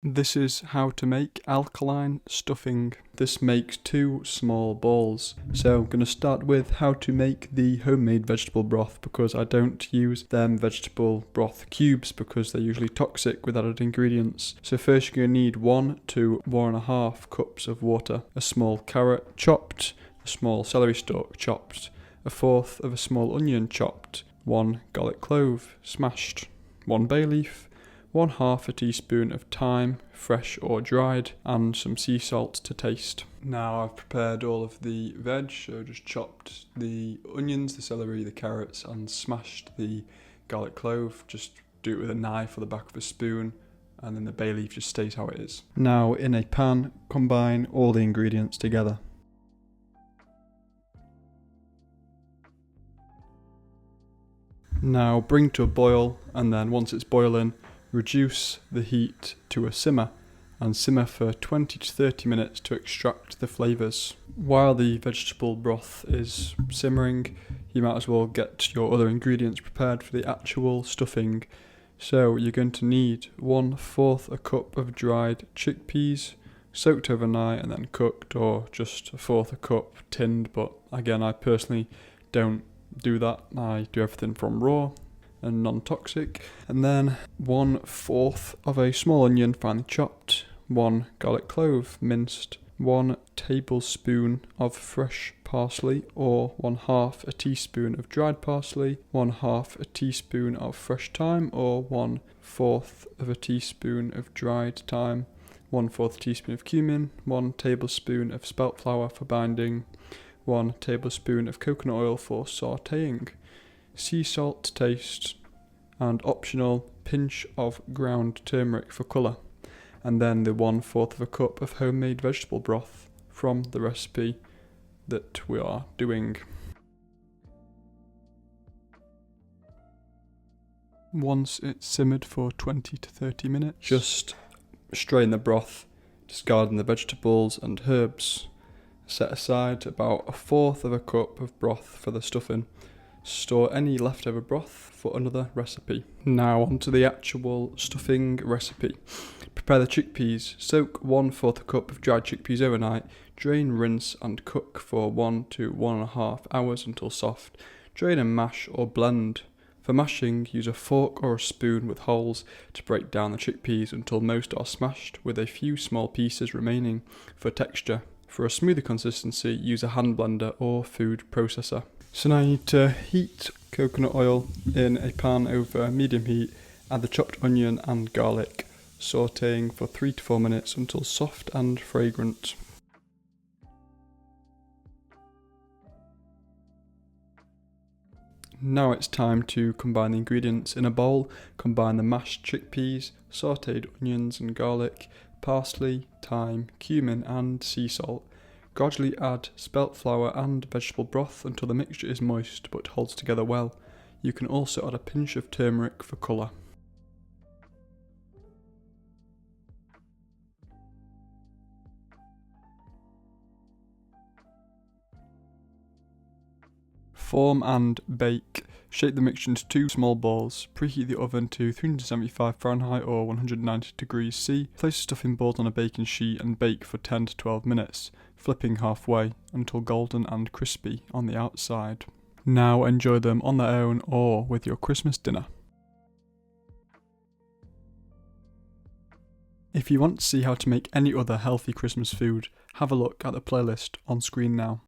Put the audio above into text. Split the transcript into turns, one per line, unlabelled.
This is how to make alkaline stuffing. This makes 2 small balls. So I'm going to start with how to make the homemade vegetable broth, because I don't use them vegetable broth cubes because they're usually toxic with added ingredients. So first you're going to need 1 to 1.5 cups of water, a small carrot chopped, a small celery stalk chopped, 1/4 of a small onion chopped, 1 garlic clove smashed, 1 bay leaf, 1/2 a teaspoon of thyme, fresh or dried, and some sea salt to taste. Now I've prepared all of the veg, so just chopped the onions, the celery, the carrots, and smashed the garlic clove. Just do it with a knife or the back of a spoon, and then the bay leaf just stays how it is. Now in a pan, combine all the ingredients together. Now bring to a boil, and then once it's boiling, reduce the heat to a simmer and simmer for 20 to 30 minutes to extract the flavours. While the vegetable broth is simmering, you might as well get your other ingredients prepared for the actual stuffing. So you're going to need 1/4 a cup of dried chickpeas, soaked overnight and then cooked, or just 1/4 a cup tinned, but again I personally don't do that. I do everything from raw and non-toxic. And then 1/4 of a small onion finely chopped, 1 garlic clove minced, 1 tablespoon of fresh parsley or 1/2 a teaspoon of dried parsley, 1/2 a teaspoon of fresh thyme or 1/4 of a teaspoon of dried thyme, 1/4 teaspoon of cumin, 1 tablespoon of spelt flour for binding, 1 tablespoon of coconut oil for sautéing, sea salt to taste, and optional pinch of ground turmeric for colour, and then the 1/4 of a cup of homemade vegetable broth from the recipe that we are doing. Once it's simmered for 20 to 30 minutes, just strain the broth, discarding the vegetables and herbs. Set aside about 1/4 of a cup of broth for the stuffing. Store any leftover broth for another recipe. Now onto the actual stuffing recipe. Prepare the chickpeas. Soak 1/4 a cup of dried chickpeas overnight. Drain, rinse and cook for 1 to 1.5 hours until soft. Drain and mash or blend. For mashing, use a fork or a spoon with holes to break down the chickpeas until most are smashed, with a few small pieces remaining for texture. For a smoother consistency, use a hand blender or food processor. So now you need to heat coconut oil in a pan over medium heat. Add the chopped onion and garlic, sautéing for 3 to 4 minutes until soft and fragrant. Now it's time to combine the ingredients. In a bowl, combine the mashed chickpeas, sautéed onions and garlic, parsley, thyme, cumin and sea salt. Gradually add spelt flour and vegetable broth until the mixture is moist but holds together well. You can also add a pinch of turmeric for colour. Form and bake. Shape the mixture into 2 small balls. Preheat the oven to 375 Fahrenheit or 190 degrees C. Place the stuffing balls on a baking sheet and bake for 10 to 12 minutes, flipping halfway until golden and crispy on the outside. Now enjoy them on their own or with your Christmas dinner. If you want to see how to make any other healthy Christmas food, have a look at the playlist on screen now.